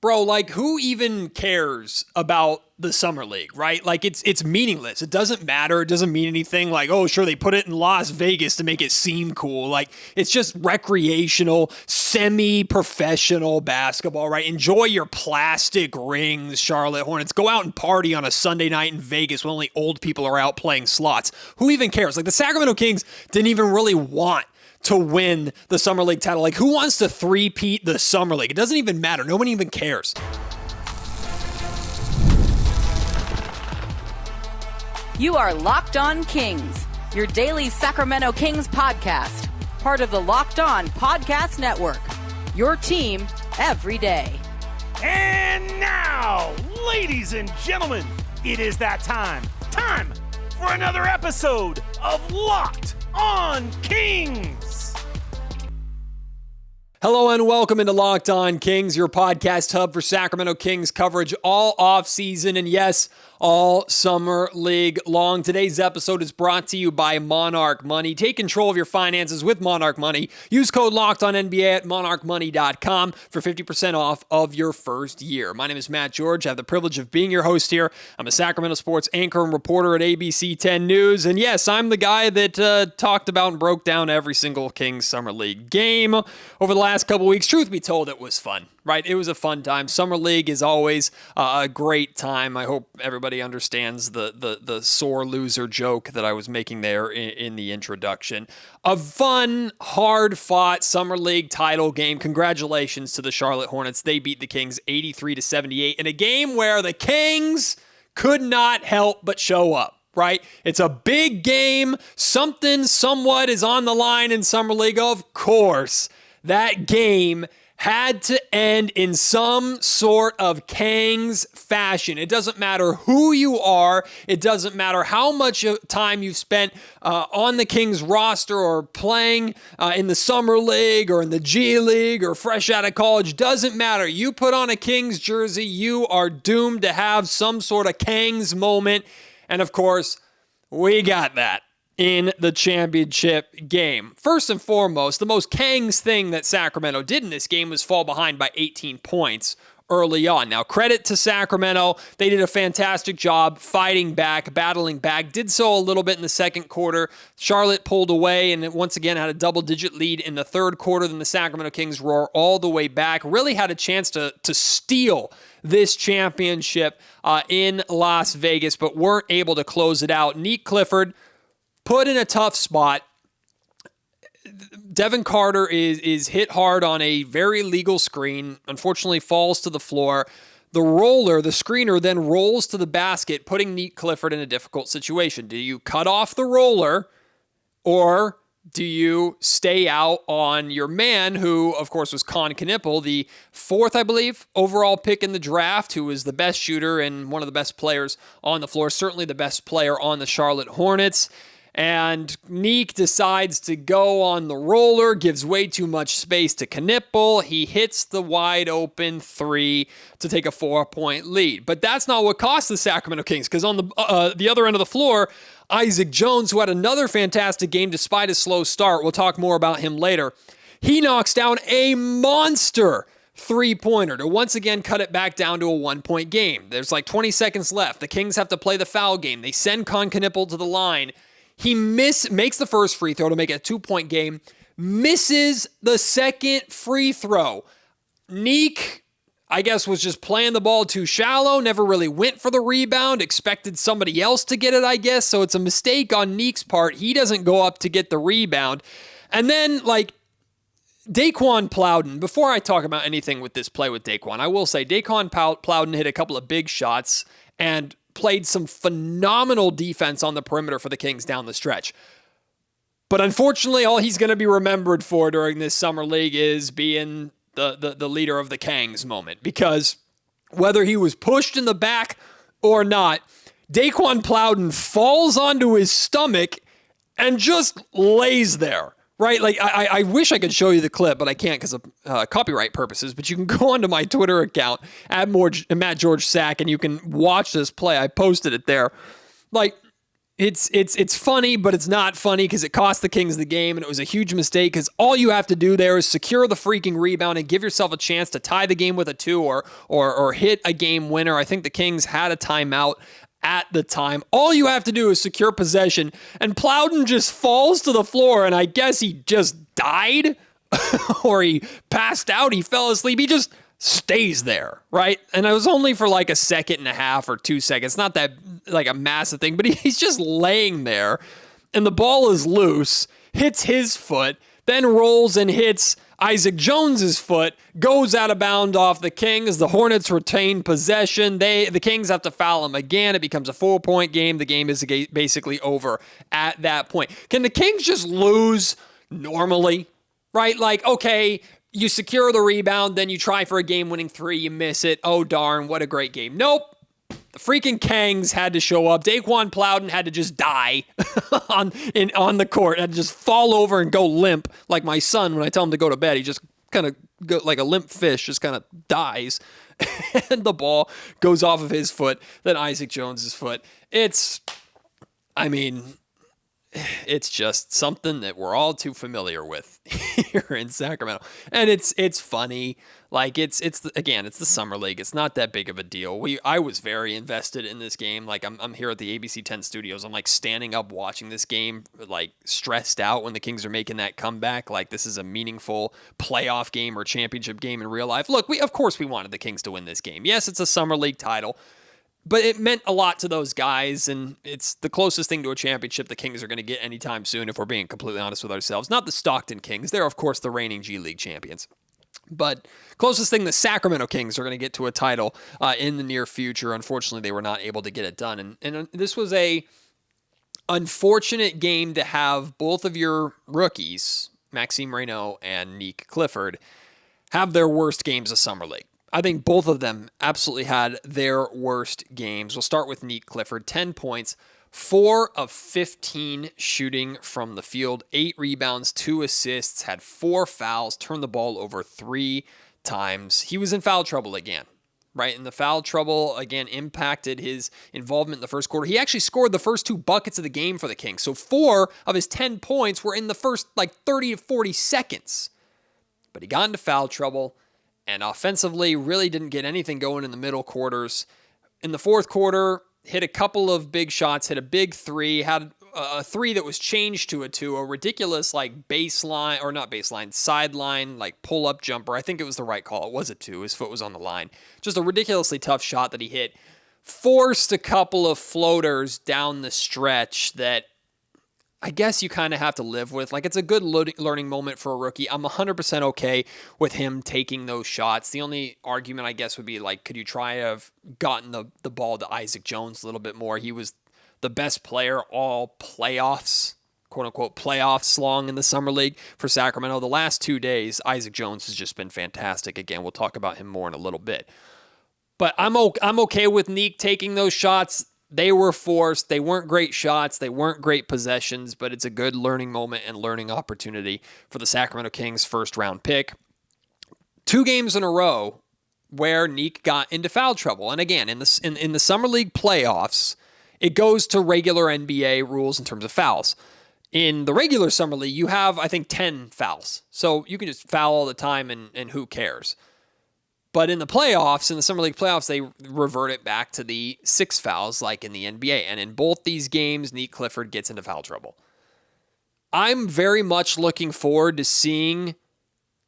Bro, like, who even cares about the Summer League, right? Like, it's meaningless. It doesn't matter. It doesn't mean anything. Like, oh, sure, they put it in Las Vegas to make it seem cool. Like, it's just recreational, semi-professional basketball, right? Enjoy your plastic rings, Charlotte Hornets. Go out and party on a Sunday night in Vegas when only old people are out playing slots. Who even cares? Like, the Sacramento Kings didn't even really want to win the Summer League title. Like, who wants to three-peat the Summer League? It doesn't even matter. No one even cares. You are Locked On Kings, your daily Sacramento Kings podcast, part of the Locked On Podcast Network, your team every day. And now, ladies and gentlemen, it is that time for another episode of Locked On Kings. Hello and welcome into Locked On Kings, your podcast hub for Sacramento Kings coverage all offseason and yes, all summer league long. Today's episode is brought to you by Monarch Money. Take control of your finances with Monarch Money. Use code LOCKEDONNBA at monarchmoney.com for 50% off of your first year. My name is Matt George. I have the privilege of being your host here. I'm a Sacramento sports anchor and reporter at ABC 10 News. And yes, I'm the guy that talked about and broke down every single Kings Summer League game over the last couple weeks. Truth be told, it was fun. Right, it was a fun time. Summer League is always a great time. I hope everybody understands the sore loser joke that I was making there in the introduction. A fun, hard-fought Summer League title game. Congratulations to the Charlotte Hornets. They beat the Kings 83-78 in a game where the Kings could not help but show up. Right? It's a big game. Something somewhat is on the line in Summer League. Of course, that game had to end in some sort of Kangs fashion. It doesn't matter who you are. It doesn't matter how much time you've spent on the Kings roster or playing in the Summer League or in the G League or fresh out of college. Doesn't matter. You put on a Kings jersey, you are doomed to have some sort of Kangs moment. And of course, we got that in the championship game. First and foremost, the most Kangs thing that Sacramento did in this game was fall behind by 18 points early on. Now, credit to Sacramento. They did a fantastic job fighting back, battling back, did so a little bit in the second quarter. Charlotte pulled away and once again had a double-digit lead in the third quarter. Then the Sacramento Kings roar all the way back. Really had a chance to steal this championship in Las Vegas, but weren't able to close it out. Nick Clifford put in a tough spot. Devin Carter is hit hard on a very legal screen, unfortunately falls to the floor. The screener then rolls to the basket, putting Nick Clifford in a difficult situation. Do you cut off the roller or do you stay out on your man, who, of course, was Con Knippel, the fourth, I believe, overall pick in the draft, who is the best shooter and one of the best players on the floor, certainly the best player on the Charlotte Hornets. And Neek decides to go on the roller, gives way too much space to Knippel. He hits the wide open three to take a 4-point lead. But that's not what cost the Sacramento Kings, because on the other end of the floor, Isaac Jones, who had another fantastic game despite a slow start, we'll talk more about him later, he knocks down a monster three-pointer to once again cut it back down to a 1-point game. There's like 20 seconds left. The Kings have to play the foul game. They send Con Knippel to the line. He makes the first free throw to make it a 2-point game, misses the second free throw. Neek, I guess, was just playing the ball too shallow, never really went for the rebound, expected somebody else to get it, I guess, so it's a mistake on Neek's part. He doesn't go up to get the rebound. And then, Daquan Plowden, before I talk about anything with this play with Daquan, I will say Daquan Plowden hit a couple of big shots and played some phenomenal defense on the perimeter for the Kings down the stretch. But unfortunately, all he's going to be remembered for during this Summer League is being the leader of the Kangs moment. Because whether he was pushed in the back or not, Daquan Plowden falls onto his stomach and just lays there. Right? I wish I could show you the clip, but I can't because of copyright purposes. But you can go onto my Twitter account, @Matt George Sack, and you can watch this play. I posted it there. It's funny, but it's not funny because it cost the Kings the game, and it was a huge mistake because all you have to do there is secure the freaking rebound and give yourself a chance to tie the game with a 2 or hit a game winner. I think the Kings had a timeout at the time. All you have to do is secure possession, and Plowden just falls to the floor, and I guess he just died or he passed out, he fell asleep. He just stays there, right? And it was only for like a second and a half or 2 seconds. Not that like a massive thing, but he's just laying there, and the ball is loose, hits his foot, then rolls and hits Isaac Jones's foot, goes out of bounds off the Kings. The Hornets retain possession. The Kings have to foul him again. It becomes a 4-point game. The game is basically over at that point. Can the Kings just lose normally, right? Like, okay, you secure the rebound, then you try for a game-winning 3, you miss it. Oh, darn, what a great game. Nope. The freaking Kangs had to show up. Daquan Plowden had to just die on the court. Had to just fall over and go limp like my son when I tell him to go to bed. He just kind of go like a limp fish, just kind of dies. And the ball goes off of his foot, then Isaac Jones's foot. It's just something that we're all too familiar with here in Sacramento. And it's funny. Like it's the summer league. It's not that big of a deal. I was very invested in this game. Like I'm here at the ABC 10 studios. I'm like standing up watching this game, like stressed out when the Kings are making that comeback. Like this is a meaningful playoff game or championship game in real life. Look, of course we wanted the Kings to win this game. Yes, it's a summer league title, but it meant a lot to those guys, and it's the closest thing to a championship the Kings are going to get anytime soon, if we're being completely honest with ourselves. Not the Stockton Kings. They're, of course, the reigning G League champions. But closest thing the Sacramento Kings are going to get to a title in the near future. Unfortunately, they were not able to get it done. And this was a unfortunate game to have both of your rookies, Maxime Reynaud and Nick Clifford, have their worst games of Summer League. I think both of them absolutely had their worst games. We'll start with Nick Clifford, 10 points, 4 of 15 shooting from the field, 8 rebounds, 2 assists, had 4 fouls, turned the ball over 3 times. He was in foul trouble again, right? And the foul trouble, again, impacted his involvement in the first quarter. He actually scored the first 2 buckets of the game for the Kings. So 4 of his 10 points were in the first 30 to 40 seconds. But he got into foul trouble, and offensively really didn't get anything going in the middle quarters. In the fourth quarter, hit a couple of big shots, hit a big 3, had a 3 that was changed to a 2, a ridiculous sideline, pull-up jumper. I think it was the right call. It was a 2. His foot was on the line. Just a ridiculously tough shot that he hit. Forced a couple of floaters down the stretch that I guess you kind of have to live with. It's a good learning moment for a rookie. I'm 100% okay with him taking those shots. The only argument, I guess, would be, could you try to have gotten the ball to Isaac Jones a little bit more? He was the best player all playoffs, quote-unquote playoffs long in the Summer League for Sacramento. The last 2 days, Isaac Jones has just been fantastic. Again, we'll talk about him more in a little bit. But I'm okay with Nick taking those shots. They were forced. They weren't great shots. They weren't great possessions, but it's a good learning moment and learning opportunity for the Sacramento Kings first-round pick. 2 games in a row where Nick got into foul trouble. And again, in the Summer League playoffs, it goes to regular NBA rules in terms of fouls. In the regular Summer League, you have, I think, 10 fouls. So you can just foul all the time, and who cares? But in the playoffs, in the Summer League playoffs, they revert it back to the 6 fouls like in the NBA. And in both these games, Nick Clifford gets into foul trouble. I'm very much looking forward to seeing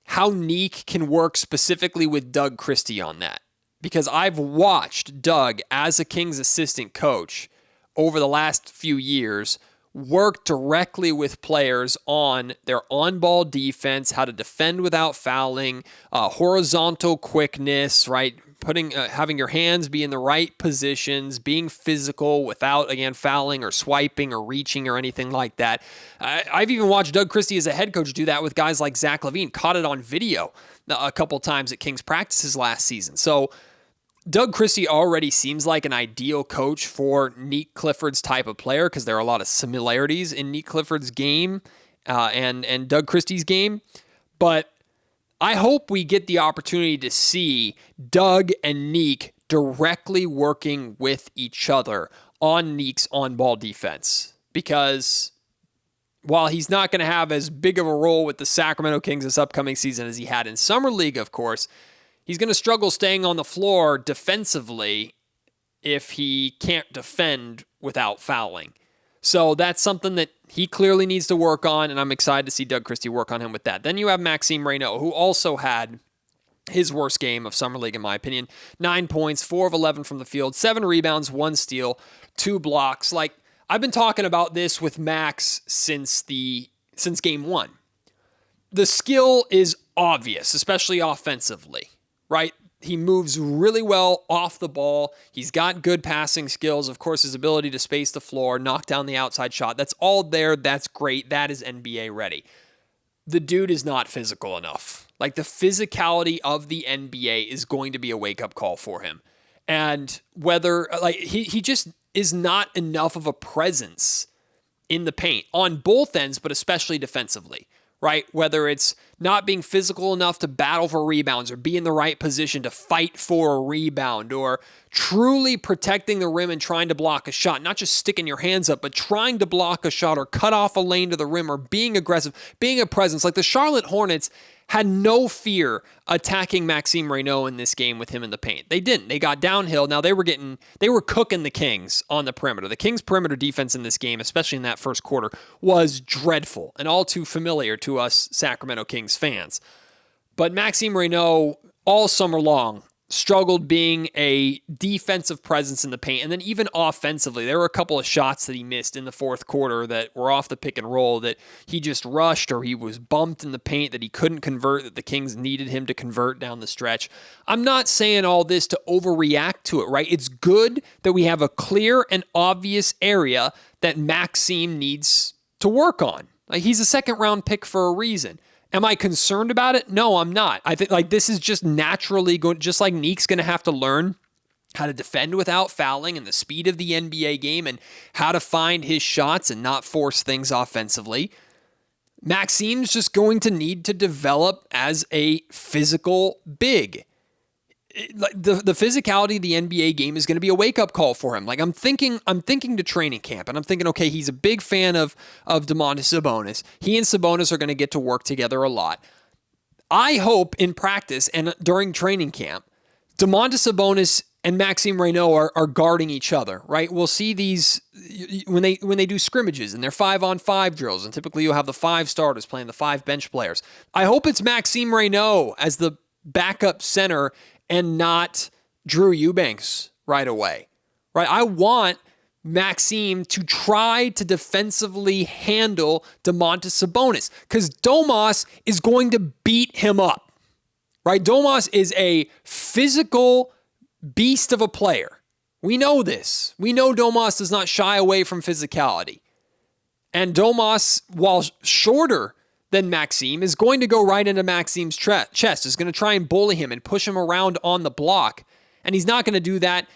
how Nick can work specifically with Doug Christie on that. Because I've watched Doug as a Kings assistant coach over the last few years work directly with players on their on-ball defense, how to defend without fouling, horizontal quickness, right? Having your hands be in the right positions, being physical without, again, fouling or swiping or reaching or anything like that. I've even watched Doug Christie as a head coach do that with guys like Zach LaVine. Caught it on video a couple times at Kings practices last season. So Doug Christie already seems like an ideal coach for Nick Clifford's type of player because there are a lot of similarities in Nick Clifford's game and Doug Christie's game. But I hope we get the opportunity to see Doug and Nick directly working with each other on Neek's on-ball defense. Because while he's not going to have as big of a role with the Sacramento Kings this upcoming season as he had in Summer League, of course, he's going to struggle staying on the floor defensively if he can't defend without fouling. So that's something that he clearly needs to work on, and I'm excited to see Doug Christie work on him with that. Then you have Maxime Reynaud, who also had his worst game of Summer League, in my opinion. 9 points, 4 of 11 from the field, 7 rebounds, 1 steal, 2 blocks. Like, I've been talking about this with Max since game 1. The skill is obvious, especially offensively, right? He moves really well off the ball. He's got good passing skills. Of course, his ability to space the floor, knock down the outside shot. That's all there. That's great. That is NBA ready. The dude is not physical enough. Like, the physicality of the NBA is going to be a wake-up call for him. And whether, like, he just is not enough of a presence in the paint on both ends, but especially defensively, right? Whether it's not being physical enough to battle for rebounds or be in the right position to fight for a rebound, or truly protecting the rim and trying to block a shot, not just sticking your hands up, but trying to block a shot or cut off a lane to the rim, or being aggressive, being a presence. Like, the Charlotte Hornets had no fear attacking Maxime Reynaud in this game with him in the paint. They didn't. They got downhill. Now they were cooking the Kings on the perimeter. The Kings' perimeter defense in this game, especially in that first quarter, was dreadful and all too familiar to us Sacramento Kings fans. But Maxime Reynaud, all summer long, struggled being a defensive presence in the paint. And then even offensively, there were a couple of shots that he missed in the fourth quarter that were off the pick and roll that he just rushed, or he was bumped in the paint that he couldn't convert, that the Kings needed him to convert down the stretch. I'm not saying all this to overreact to it, right? It's good that we have a clear and obvious area that Maxime needs to work on. Like, he's a second-round pick for a reason. Am I concerned about it? No, I'm not. I think, like, this is just naturally going, just like Neek's going to have to learn how to defend without fouling and the speed of the NBA game and how to find his shots and not force things offensively. Maxime's just going to need to develop as a physical big. The physicality of the NBA game is going to be a wake-up call for him. Like, I'm thinking to training camp, and I'm thinking, okay, he's a big fan of Domantas Sabonis. He and Sabonis are going to get to work together a lot. I hope in practice and during training camp, Domantas Sabonis and Maxime Reynaud are guarding each other, right? We'll see these when they do scrimmages and they're 5-on-5 drills, and typically you'll have the 5 starters playing the 5 bench players. I hope it's Maxime Reynaud as the backup center and not Drew Eubanks right away, right? I want Maxime to try to defensively handle Domantas Sabonis, because Domas is going to beat him up, right? Domas is a physical beast of a player. We know this. We know Domas does not shy away from physicality. And Domas, while shorter than Maxime, is going to go right into Maxime's chest, is going to try and bully him and push him around on the block. And he's not going to do that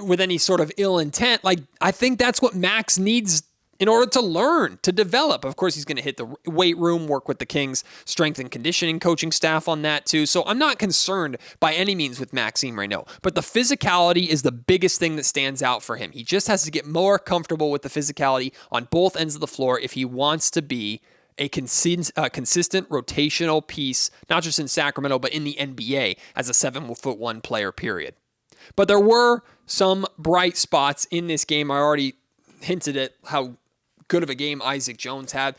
with any sort of ill intent. Like, I think that's what Max needs in order to learn, to develop. Of course, he's going to hit the weight room, work with the Kings strength and conditioning coaching staff on that too. So I'm not concerned by any means with Maxime Reynaud, but the physicality is the biggest thing that stands out for him. He just has to get more comfortable with the physicality on both ends of the floor if he wants to be a consistent rotational piece, not just in Sacramento, but in the NBA as a 7'1" player, period. But there were some bright spots in this game. I already hinted at how good of a game Isaac Jones had.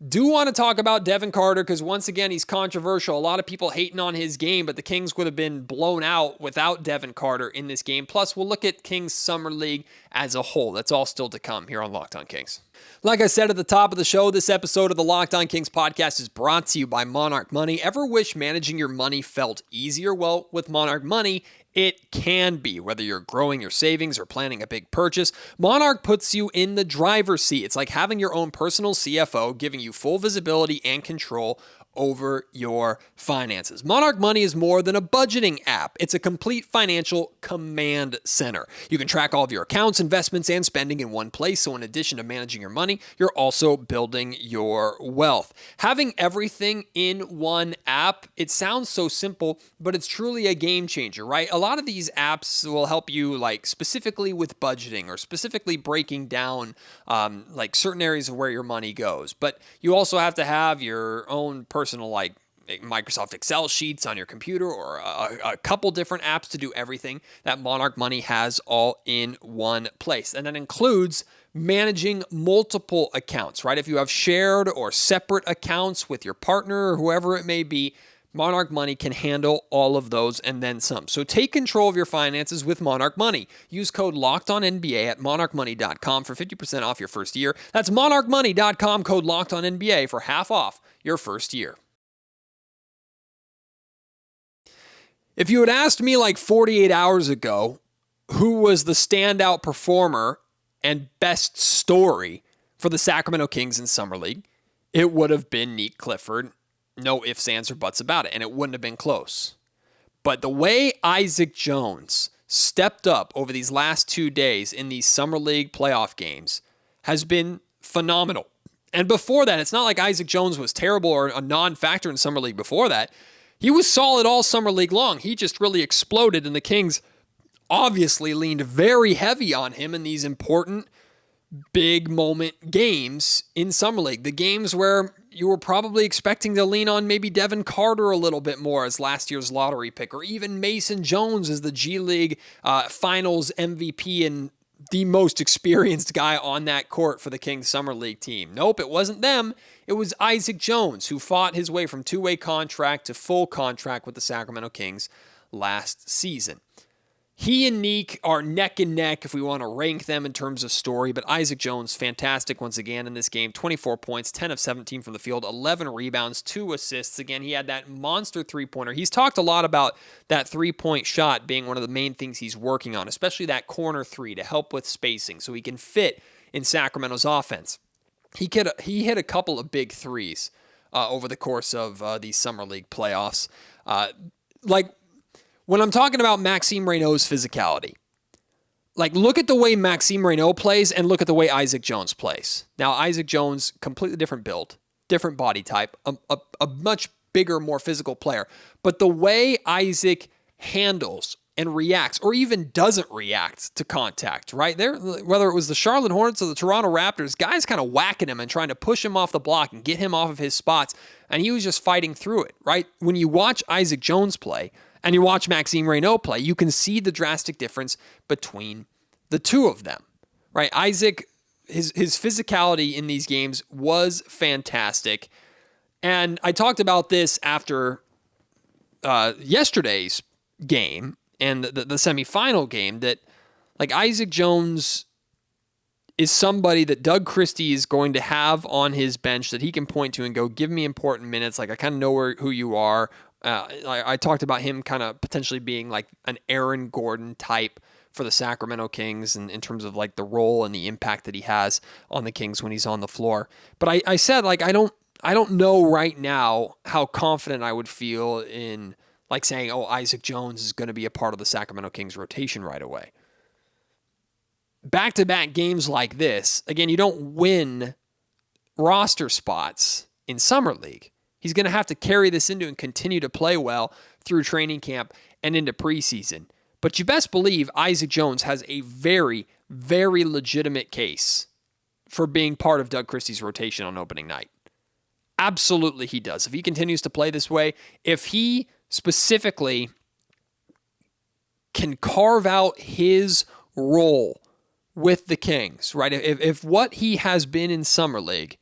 Do want to talk about Devin Carter, because once again, he's controversial. A lot of people hating on his game, but the Kings would have been blown out without Devin Carter in this game. Plus, we'll look at Kings Summer League as a whole. That's all still to come here on Locked On Kings. Like I said at the top of the show, this episode of the Locked On Kings podcast is brought to you by Monarch Money. Ever wish managing your money felt easier? Well, with Monarch Money, it can be. Whether you're growing your savings or planning a big purchase, Monarch puts you in the driver's seat. It's like having your own personal CFO, giving you full visibility and control over your finances. Monarch Money is more than a budgeting app. It's a complete financial command center. You can track all of your accounts, investments, and spending in one place. So in addition to managing your money, you're also building your wealth. Having everything in one app, it sounds so simple, but it's truly a game changer, right? A lot of these apps will help you like specifically with budgeting or specifically breaking down like certain areas of where your money goes. But you also have to have your own personal like Microsoft Excel sheets on your computer or a couple different apps to do everything that Monarch Money has all in one place. And that includes managing multiple accounts, right? If you have shared or separate accounts with your partner or whoever it may be, Monarch Money can handle all of those and then some. So take control of your finances with Monarch Money. Use code LOCKEDONNBA at monarchmoney.com for 50% off your first year. That's monarchmoney.com, code LOCKEDONNBA for half off your first year. If you had asked me like 48 hours ago who was the standout performer and best story for the Sacramento Kings in Summer League, it would have been Nick Clifford. No ifs, ands, or buts about it, and it wouldn't have been close. But the way Isaac Jones stepped up over these last 2 days in these Summer League playoff games has been phenomenal. And before that, it's not like Isaac Jones was terrible or a non-factor in Summer League before that. He was solid all Summer League long. He just really exploded, and the Kings obviously leaned very heavy on him in these important big moment games in Summer League. The games where you were probably expecting to lean on maybe Devin Carter a little bit more as last year's lottery pick, or even Mason Jones as the G League Finals MVP and the most experienced guy on that court for the Kings Summer League team. Nope, it wasn't them. It was Isaac Jones who fought his way from two-way contract to full contract with the Sacramento Kings last season. He and Neek are neck and neck if we want to rank them in terms of story, but Isaac Jones, fantastic once again in this game. 24 points, 10 of 17 from the field, 11 rebounds, 2 assists. Again, he had that monster three-pointer. He's talked a lot about that three-point shot being one of the main things he's working on, especially that corner three to help with spacing so he can fit in Sacramento's offense. He hit a couple of big threes over the course of these Summer League playoffs. When I'm talking about Maxime Reynaud's physicality, like look at the way Maxime Reynaud plays and look at the way Isaac Jones plays. Now, Isaac Jones, completely different build, different body type, a much bigger, more physical player. But the way Isaac handles and reacts, or even doesn't react to contact, right? There, whether it was the Charlotte Hornets or the Toronto Raptors, guys kind of whacking him and trying to push him off the block and get him off of his spots, and he was just fighting through it, right? When you watch Isaac Jones play, and you watch Maxime Reynaud play, you can see the drastic difference between the two of them, right? Isaac, his physicality in these games was fantastic. And I talked about this after yesterday's game and the semifinal game, that like Isaac Jones is somebody that Doug Christie is going to have on his bench that he can point to and go, give me important minutes. Like, I kind of know who you are. I talked about him kind of potentially being like an Aaron Gordon type for the Sacramento Kings in terms of like the role and the impact that he has on the Kings when he's on the floor. But I said, like, I don't know right now how confident I would feel in like saying, oh, Isaac Jones is going to be a part of the Sacramento Kings rotation right away. Back-to-back games like this, again, you don't win roster spots in Summer League. He's going to have to carry this into and continue to play well through training camp and into preseason. But you best believe Isaac Jones has a very, very legitimate case for being part of Doug Christie's rotation on opening night. Absolutely he does. If he continues to play this way, if he specifically can carve out his role with the Kings, right? If what he has been in Summer League,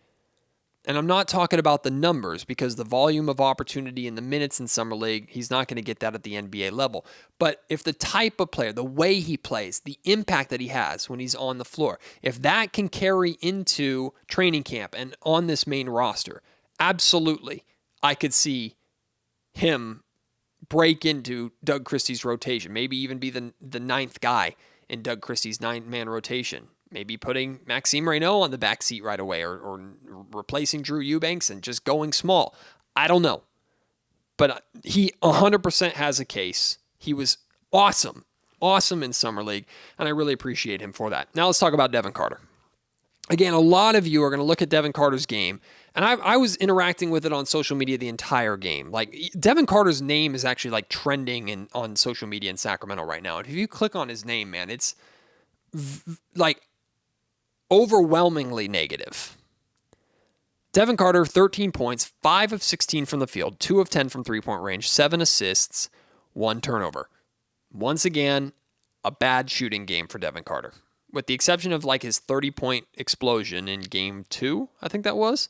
and I'm not talking about the numbers because the volume of opportunity and the minutes in Summer League, he's not going to get that at the NBA level. But if the type of player, the way he plays, the impact that he has when he's on the floor, if that can carry into training camp and on this main roster, absolutely, I could see him break into Doug Christie's rotation, maybe even be the ninth guy in Doug Christie's 9-man rotation. Maybe putting Maxime Reynaud on the back seat right away or replacing Drew Eubanks and just going small. I don't know. But he 100% has a case. He was awesome in Summer League, and I really appreciate him for that. Now let's talk about Devin Carter. Again, a lot of you are going to look at Devin Carter's game, and I was interacting with it on social media the entire game. Like, Devin Carter's name is actually like trending on social media in Sacramento right now. And if you click on his name, man, it's like overwhelmingly negative. Devin Carter, 13 points, 5 of 16 from the field, 2 of 10 from three-point range, 7 assists, 1 turnover. Once again, a bad shooting game for Devin Carter. With the exception of like his 30-point explosion in game 2, I think that was,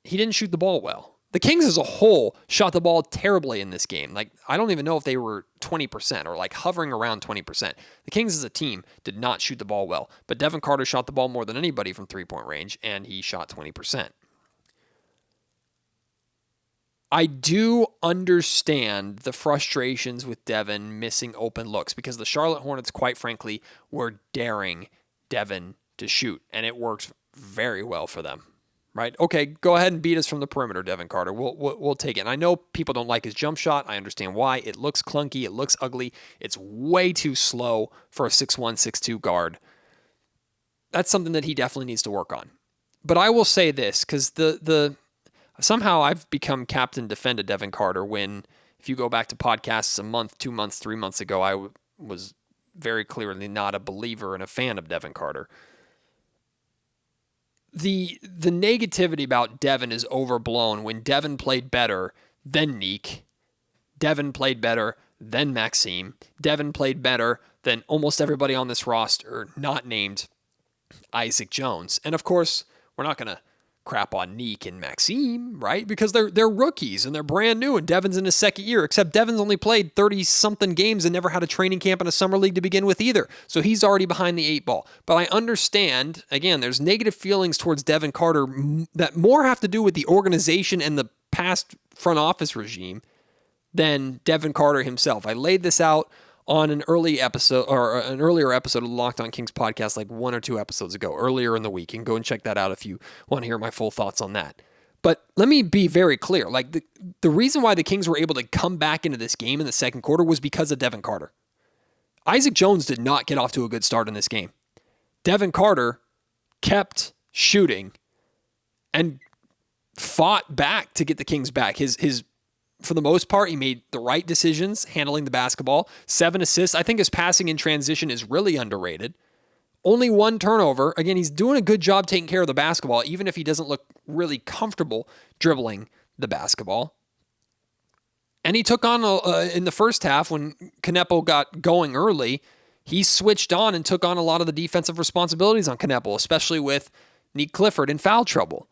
he didn't shoot the ball well. The Kings as a whole shot the ball terribly in this game. Like, I don't even know if they were 20% or like hovering around 20%. The Kings as a team did not shoot the ball well, but Devin Carter shot the ball more than anybody from three-point range, and he shot 20%. I do understand the frustrations with Devin missing open looks because the Charlotte Hornets, quite frankly, were daring Devin to shoot, and it worked very well for them. Right? Okay, go ahead and beat us from the perimeter, Devin Carter. We'll take it. And I know people don't like his jump shot. I understand why. It looks clunky. It looks ugly. It's way too slow for a 6'1", 6'2" guard. That's something that he definitely needs to work on. But I will say this, because somehow I've become captain defender Devin Carter when, if you go back to podcasts a month, 2 months, 3 months ago, I was very clearly not a believer and a fan of Devin Carter. The negativity about Devin is overblown when Devin played better than Neek. Devin played better than Maxime. Devin played better than almost everybody on this roster not named Isaac Jones. And of course, we're not going to crap on Neek and Maxime, right? Because they're rookies and they're brand new, and Devin's in his second year, except Devin's only played 30-something games and never had a training camp in a summer league to begin with either. So he's already behind the 8 ball. But I understand, again, there's negative feelings towards Devin Carter that more have to do with the organization and the past front office regime than Devin Carter himself. I laid this out on an earlier episode of the Locked On Kings podcast, like 1 or 2 episodes ago, earlier in the week. And go and check that out if you want to hear my full thoughts on that. But let me be very clear. Like, the reason why the Kings were able to come back into this game in the second quarter was because of Devin Carter. Isaac Jones did not get off to a good start in this game. Devin Carter kept shooting and fought back to get the Kings back. His for the most part, he made the right decisions handling the basketball. 7 assists. I think his passing in transition is really underrated. Only 1 turnover. Again, he's doing a good job taking care of the basketball, even if he doesn't look really comfortable dribbling the basketball. And he took on, in the first half, when Kneppel got going early, he switched on and took on a lot of the defensive responsibilities on Kneppel, especially with Neek Clifford in foul trouble.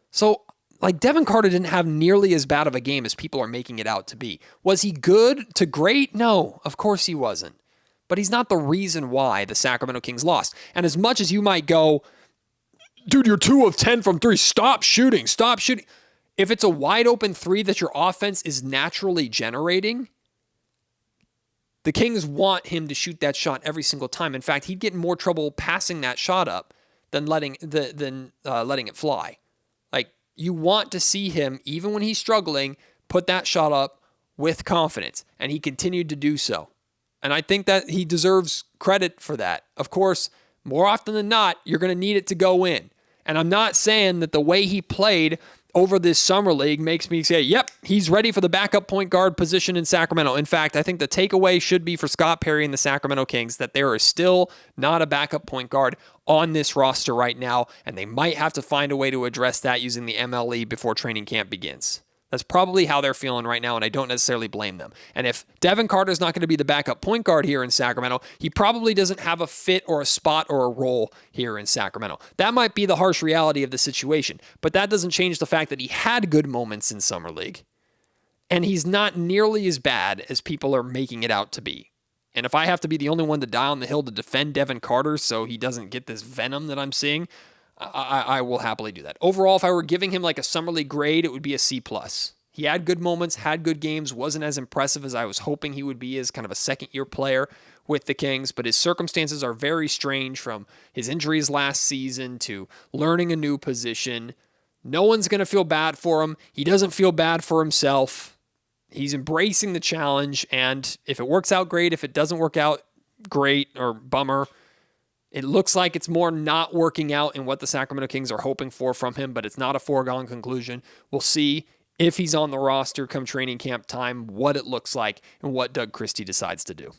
So, like, Devin Carter didn't have nearly as bad of a game as people are making it out to be. Was he good to great? No, of course he wasn't. But he's not the reason why the Sacramento Kings lost. And as much as you might go, dude, you're 2 of 10 from 3. Stop shooting. If it's a wide open 3 that your offense is naturally generating, the Kings want him to shoot that shot every single time. In fact, he'd get in more trouble passing that shot up than letting it fly. Like, you want to see him, even when he's struggling, put that shot up with confidence. And he continued to do so. And I think that he deserves credit for that. Of course, more often than not, you're going to need it to go in. And I'm not saying that the way he played over this summer league makes me say, yep, he's ready for the backup point guard position in Sacramento. In fact, I think the takeaway should be for Scott Perry and the Sacramento Kings that there is still not a backup point guard on this roster right now, and they might have to find a way to address that using the MLE before training camp begins. That's probably how they're feeling right now, and I don't necessarily blame them. And if Devin Carter's not going to be the backup point guard here in Sacramento, he probably doesn't have a fit or a spot or a role here in Sacramento. That might be the harsh reality of the situation, but that doesn't change the fact that he had good moments in Summer League, and he's not nearly as bad as people are making it out to be. And if I have to be the only one to die on the hill to defend Devin Carter so he doesn't get this venom that I'm seeing, I will happily do that. Overall, if I were giving him like a summer league grade, it would be a C+. He had good moments, had good games, wasn't as impressive as I was hoping he would be as kind of a second-year player with the Kings, but his circumstances are very strange, from his injuries last season to learning a new position. No one's going to feel bad for him. He doesn't feel bad for himself. He's embracing the challenge, and if it works out, great. If it doesn't work out, great or bummer. It looks like it's more not working out in what the Sacramento Kings are hoping for from him, but it's not a foregone conclusion. We'll see if he's on the roster come training camp time, what it looks like, and what Doug Christie decides to do.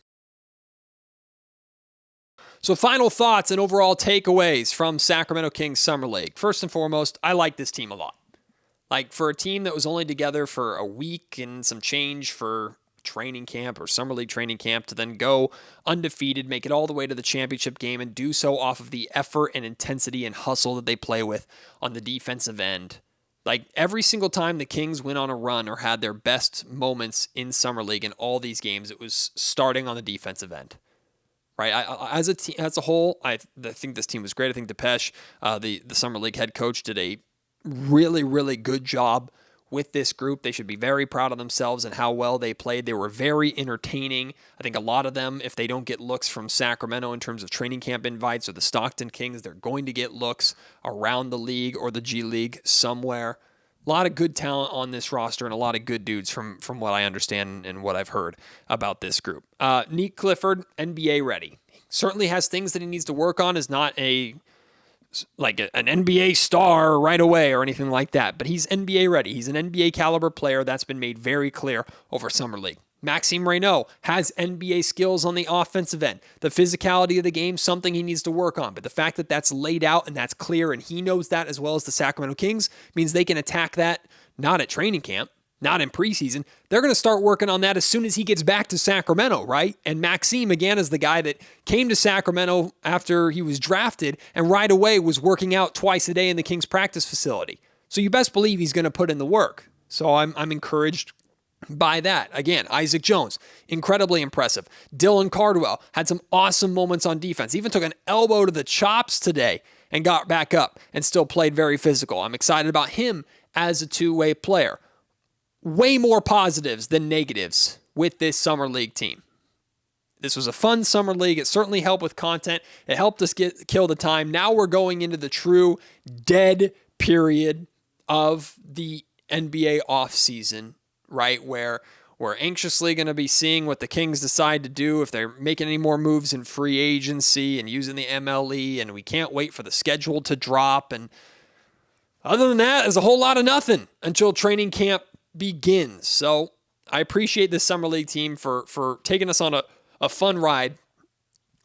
So final thoughts and overall takeaways from Sacramento Kings Summer League. First and foremost, I like this team a lot. Like, for a team that was only together for a week and some change for training camp or Summer League training camp to then go undefeated, make it all the way to the championship game, and do so off of the effort and intensity and hustle that they play with on the defensive end. Like, every single time the Kings went on a run or had their best moments in Summer League in all these games, it was starting on the defensive end. Right, as a team, as a whole, I think this team was great. I think Depeche, the Summer League head coach, did a really, really good job with this group. They should be very proud of themselves and how well they played. They were very entertaining. I think a lot of them, if they don't get looks from Sacramento in terms of training camp invites or the Stockton Kings, they're going to get looks around the league or the G League somewhere. A lot of good talent on this roster and a lot of good dudes from what I understand and what I've heard about this group. Nick Clifford, NBA ready. Certainly has things that he needs to work on. Is not an NBA star right away or anything like that, but he's NBA ready. He's an NBA caliber player. That's been made very clear over Summer League. Maxime Reynaud has NBA skills on the offensive end. The physicality of the game, something he needs to work on. But the fact that that's laid out and that's clear and he knows that as well as the Sacramento Kings means they can attack that not at training camp, not in preseason. They're going to start working on that as soon as he gets back to Sacramento, right? And Maxime, again, is the guy that came to Sacramento after he was drafted and right away was working out twice a day in the Kings practice facility. So you best believe he's going to put in the work. So I'm encouraged by that. Again, Isaac Jones, incredibly impressive. Dylan Cardwell had some awesome moments on defense. Even took an elbow to the chops today and got back up and still played very physical. I'm excited about him as a two-way player. Way more positives than negatives with this Summer League team. This was a fun Summer League. It certainly helped with content. It helped us kill the time. Now we're going into the true dead period of the NBA offseason, right, where we're anxiously going to be seeing what the Kings decide to do, if they're making any more moves in free agency and using the MLE, and we can't wait for the schedule to drop. And other than that, there's a whole lot of nothing until training camp begins. So I appreciate this Summer League team for taking us on a fun ride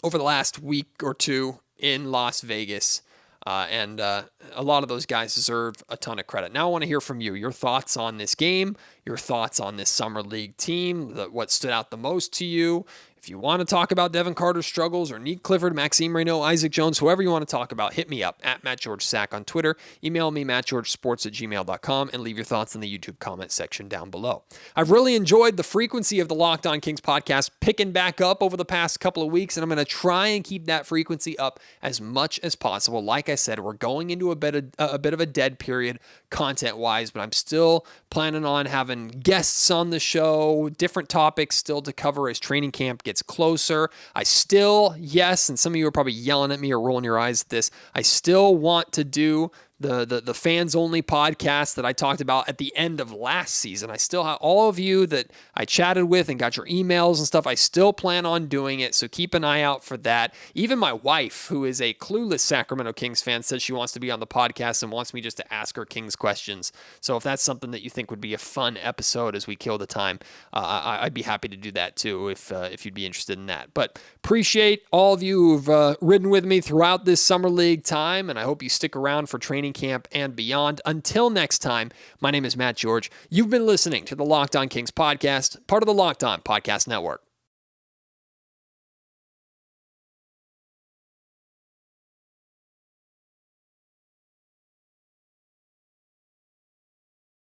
over the last week or two in Las Vegas. And a lot of those guys deserve a ton of credit. Now I want to hear from you. Your thoughts on this game, your thoughts on this Summer League team, what stood out the most to you. If you want to talk about Devin Carter's struggles or Nick Clifford, Maxime Reynaud, Isaac Jones, whoever you want to talk about, hit me up at MattGeorgeSack on Twitter. Email me, mattgeorgesports@gmail.com, and leave your thoughts in the YouTube comment section down below. I've really enjoyed the frequency of the Locked On Kings podcast picking back up over the past couple of weeks, and I'm going to try and keep that frequency up as much as possible. Like I said, we're going into a bit of a dead period content-wise, but I'm still planning on having guests on the show, different topics still to cover as training camp gets closer. I still, yes, and some of you are probably yelling at me or rolling your eyes at this, I still want to do the fans only podcast that I talked about at the end of last season. I still have all of you that I chatted with and got your emails and stuff. I still plan on doing it, so keep an eye out for that. Even my wife, who is a clueless Sacramento Kings fan, says she wants to be on the podcast and wants me just to ask her Kings questions. So if that's something that you think would be a fun episode as we kill the time, I'd be happy to do that too if you'd be interested in that. But appreciate all of you who've ridden with me throughout this Summer League time, and I hope you stick around for training camp and beyond. Until next time, my name is Matt George. You've been listening to the Locked On Kings podcast, part of the Locked On Podcast Network.